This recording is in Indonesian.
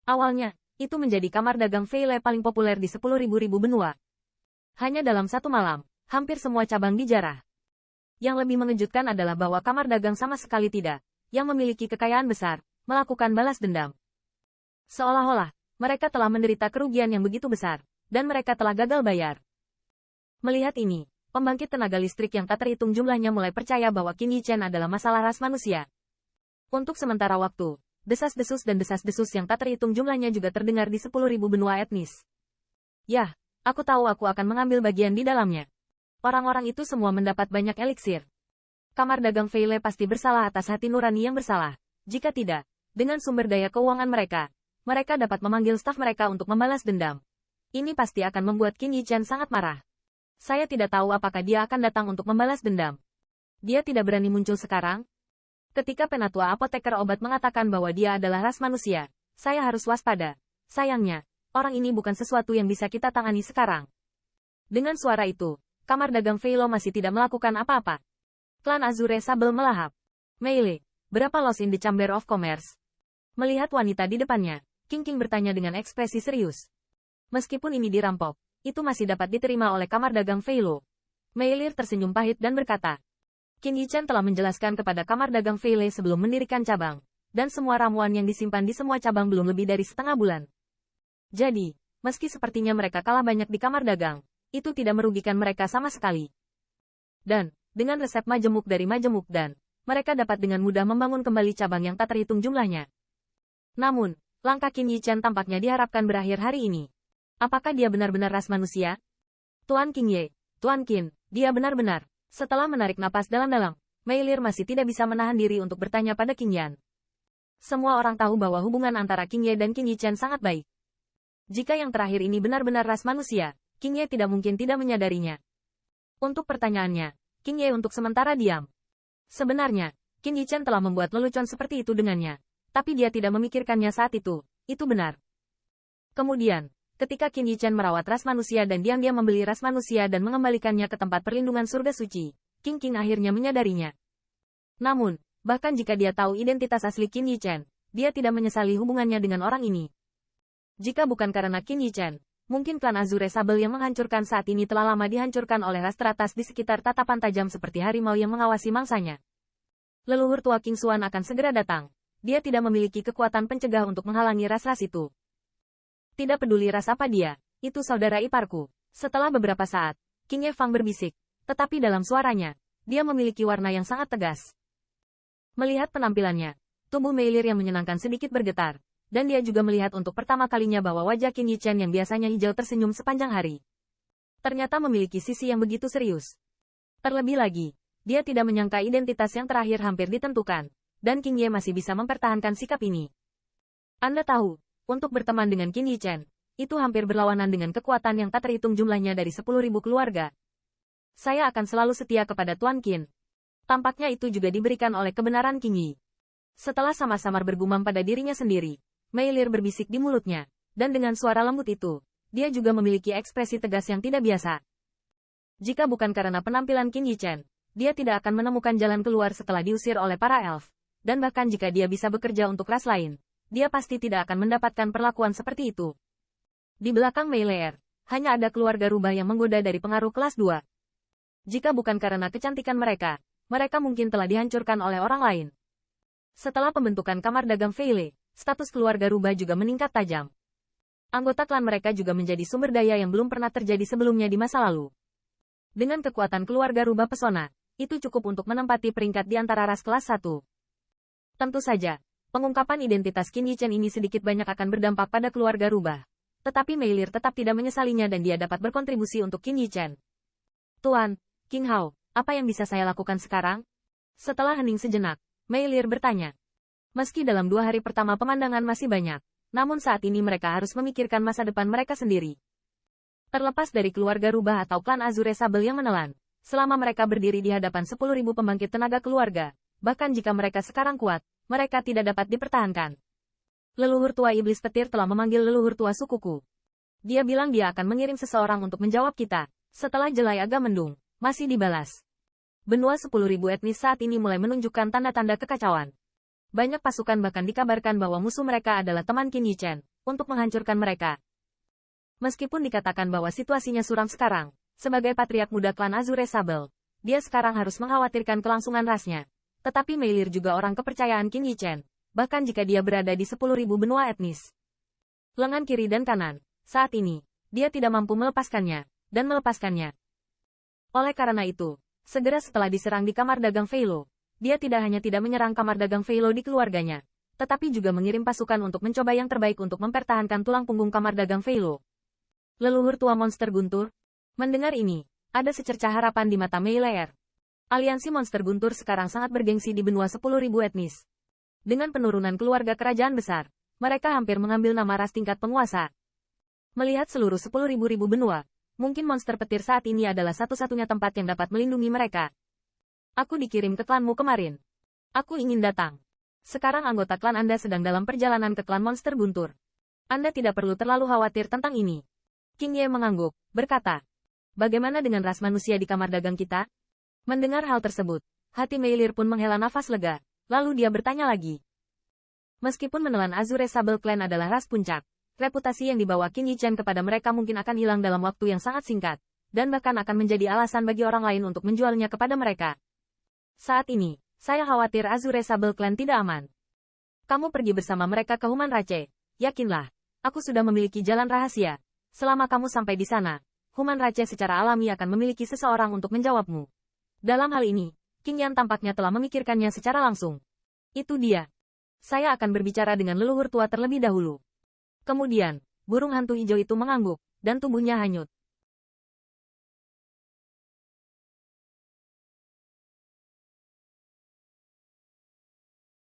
Awalnya, itu menjadi kamar dagang Veile paling populer di 10.000 benua. Hanya dalam satu malam, hampir semua cabang dijarah. Yang lebih mengejutkan adalah bahwa kamar dagang sama sekali tidak, yang memiliki kekayaan besar, melakukan balas dendam. Seolah-olah, mereka telah menderita kerugian yang begitu besar, dan mereka telah gagal bayar. Melihat ini, pembangkit tenaga listrik yang tak terhitung jumlahnya mulai percaya bahwa Qin Yichen adalah masalah ras manusia. Untuk sementara waktu, desas-desus dan desas-desus yang tak terhitung jumlahnya juga terdengar di 10.000 benua etnis. Yah, aku tahu aku akan mengambil bagian di dalamnya. Orang-orang itu semua mendapat banyak eliksir. Kamar dagang Veile pasti bersalah atas hati nurani yang bersalah. Jika tidak, dengan sumber daya keuangan mereka dapat memanggil staf mereka untuk membalas dendam. Ini pasti akan membuat Qin Yichen sangat marah. Saya tidak tahu apakah dia akan datang untuk membalas dendam. Dia tidak berani muncul sekarang. Ketika penatua apoteker obat mengatakan bahwa dia adalah ras manusia, saya harus waspada. Sayangnya, orang ini bukan sesuatu yang bisa kita tangani sekarang. Dengan suara itu, kamar dagang Veilo masih tidak melakukan apa-apa. Klan Azure Sable melahap. Meile, berapa loss in the Chamber of Commerce? Melihat wanita di depannya, King bertanya dengan ekspresi serius. Meskipun ini dirampok, itu masih dapat diterima oleh kamar dagang Veilo. Meilir tersenyum pahit dan berkata, Qin Yichen telah menjelaskan kepada kamar dagang Veile sebelum mendirikan cabang, dan semua ramuan yang disimpan di semua cabang belum lebih dari setengah bulan. Jadi, meski sepertinya mereka kalah banyak di kamar dagang, itu tidak merugikan mereka sama sekali. Dan, dengan resep majemuk dari majemuk dan, mereka dapat dengan mudah membangun kembali cabang yang tak terhitung jumlahnya. Namun, langkah Qin Yichen tampaknya diharapkan berakhir hari ini. Apakah dia benar-benar ras manusia? Tuan Qin, dia benar-benar. Setelah menarik napas dalam-dalam, Meilir masih tidak bisa menahan diri untuk bertanya pada Qin Yan. Semua orang tahu bahwa hubungan antara Qin Ye dan Qin Yichen sangat baik. Jika yang terakhir ini benar-benar ras manusia, Qin Ye tidak mungkin tidak menyadarinya. Untuk pertanyaannya, Qin Ye untuk sementara diam. Sebenarnya, Qin Yichen telah membuat lelucon seperti itu dengannya, tapi dia tidak memikirkannya saat itu benar. Kemudian, ketika Qin Yichen merawat ras manusia dan diam-diam membeli ras manusia dan mengembalikannya ke tempat perlindungan surga suci, Qin akhirnya menyadarinya. Namun, bahkan jika dia tahu identitas asli Qin Yichen, dia tidak menyesali hubungannya dengan orang ini. Jika bukan karena Qin Yichen, mungkin klan Azure Sable yang menghancurkan saat ini telah lama dihancurkan oleh ras teratas di sekitar tatapan tajam seperti harimau yang mengawasi mangsanya. Leluhur tua King Xuan akan segera datang. Dia tidak memiliki kekuatan pencegah untuk menghalangi ras-ras itu. Tidak peduli ras apa dia, itu saudara iparku. Setelah beberapa saat, King Ye Fang berbisik, tetapi dalam suaranya, dia memiliki warna yang sangat tegas. Melihat penampilannya, tubuh Meilir yang menyenangkan sedikit bergetar, dan dia juga melihat untuk pertama kalinya bahwa wajah Qin Yichen yang biasanya hijau tersenyum sepanjang hari. Ternyata memiliki sisi yang begitu serius. Terlebih lagi, dia tidak menyangka identitas yang terakhir hampir ditentukan, dan King Ye masih bisa mempertahankan sikap ini. Anda tahu, untuk berteman dengan Qin Yichen, itu hampir berlawanan dengan kekuatan yang tak terhitung jumlahnya dari 10.000 keluarga. Saya akan selalu setia kepada Tuan Qin. Tampaknya itu juga diberikan oleh kebenaran King Yi. Setelah samar-samar bergumam pada dirinya sendiri, Meilir berbisik di mulutnya, dan dengan suara lembut itu, dia juga memiliki ekspresi tegas yang tidak biasa. Jika bukan karena penampilan Qin Yichen, dia tidak akan menemukan jalan keluar setelah diusir oleh para elf, dan bahkan jika dia bisa bekerja untuk ras lain, dia pasti tidak akan mendapatkan perlakuan seperti itu. Di belakang Meilir, hanya ada keluarga rubah yang menggoda dari pengaruh kelas 2. Jika bukan karena kecantikan mereka mungkin telah dihancurkan oleh orang lain. Setelah pembentukan kamar dagang Veile, status keluarga rubah juga meningkat tajam. Anggota klan mereka juga menjadi sumber daya yang belum pernah terjadi sebelumnya di masa lalu. Dengan kekuatan keluarga rubah pesona, itu cukup untuk menempati peringkat di antara ras kelas 1. Tentu saja, pengungkapan identitas Qin Yichen ini sedikit banyak akan berdampak pada keluarga rubah. Tetapi Meilir tetap tidak menyesalinya dan dia dapat berkontribusi untuk Qin Yichen. Tuan, King Hao, apa yang bisa saya lakukan sekarang? Setelah hening sejenak, Meilir bertanya. Meski dalam 2 hari pertama pemandangan masih banyak, namun saat ini mereka harus memikirkan masa depan mereka sendiri. Terlepas dari keluarga rubah atau klan Azure Sable yang menelan, selama mereka berdiri di hadapan 10.000 pembangkit tenaga keluarga, bahkan jika mereka sekarang kuat, mereka tidak dapat dipertahankan. Leluhur tua iblis petir telah memanggil leluhur tua sukuku. Dia bilang dia akan mengirim seseorang untuk menjawab kita. Setelah jelai agak mendung, masih dibalas. Benua 10.000 etnis saat ini mulai menunjukkan tanda-tanda kekacauan. Banyak pasukan bahkan dikabarkan bahwa musuh mereka adalah teman Qin Yichen, untuk menghancurkan mereka. Meskipun dikatakan bahwa situasinya suram sekarang, sebagai patriark muda klan Azure Sable, dia sekarang harus mengkhawatirkan kelangsungan rasnya. Tetapi Meilir juga orang kepercayaan Qin Yichen, bahkan jika dia berada di 10.000 benua etnis. Lengan kiri dan kanan, saat ini, dia tidak mampu melepaskannya, dan melepaskannya. Oleh karena itu, segera setelah diserang di kamar dagang Feilo, dia tidak hanya tidak menyerang kamar dagang Feilo di keluarganya, tetapi juga mengirim pasukan untuk mencoba yang terbaik untuk mempertahankan tulang punggung kamar dagang Feilo. Leluhur tua monster guntur. Mendengar ini, ada secercah harapan di mata Mei Leer. Aliansi monster guntur sekarang sangat bergengsi di benua 10.000 etnis. Dengan penurunan keluarga kerajaan besar, mereka hampir mengambil nama ras tingkat penguasa. Melihat seluruh 10.000 benua, mungkin monster petir saat ini adalah satu-satunya tempat yang dapat melindungi mereka. Aku dikirim ke klanmu kemarin. Aku ingin datang. Sekarang anggota klan Anda sedang dalam perjalanan ke klan monster guntur. Anda tidak perlu terlalu khawatir tentang ini. King Ye mengangguk, berkata, bagaimana dengan ras manusia di kamar dagang kita? Mendengar hal tersebut, hati Meilir pun menghela nafas lega, lalu dia bertanya lagi. Meskipun menelan Azure Sable Clan adalah ras puncak, reputasi yang dibawa Qin Yichen kepada mereka mungkin akan hilang dalam waktu yang sangat singkat, dan bahkan akan menjadi alasan bagi orang lain untuk menjualnya kepada mereka. Saat ini, saya khawatir Azure Sable Clan tidak aman. Kamu pergi bersama mereka ke Human Rache, yakinlah, aku sudah memiliki jalan rahasia. Selama kamu sampai di sana, Human Rache secara alami akan memiliki seseorang untuk menjawabmu. Dalam hal ini, King Yan tampaknya telah memikirkannya secara langsung. Itu dia. Saya akan berbicara dengan leluhur tua terlebih dahulu. Kemudian, burung hantu hijau itu mengangguk, dan tubuhnya hanyut.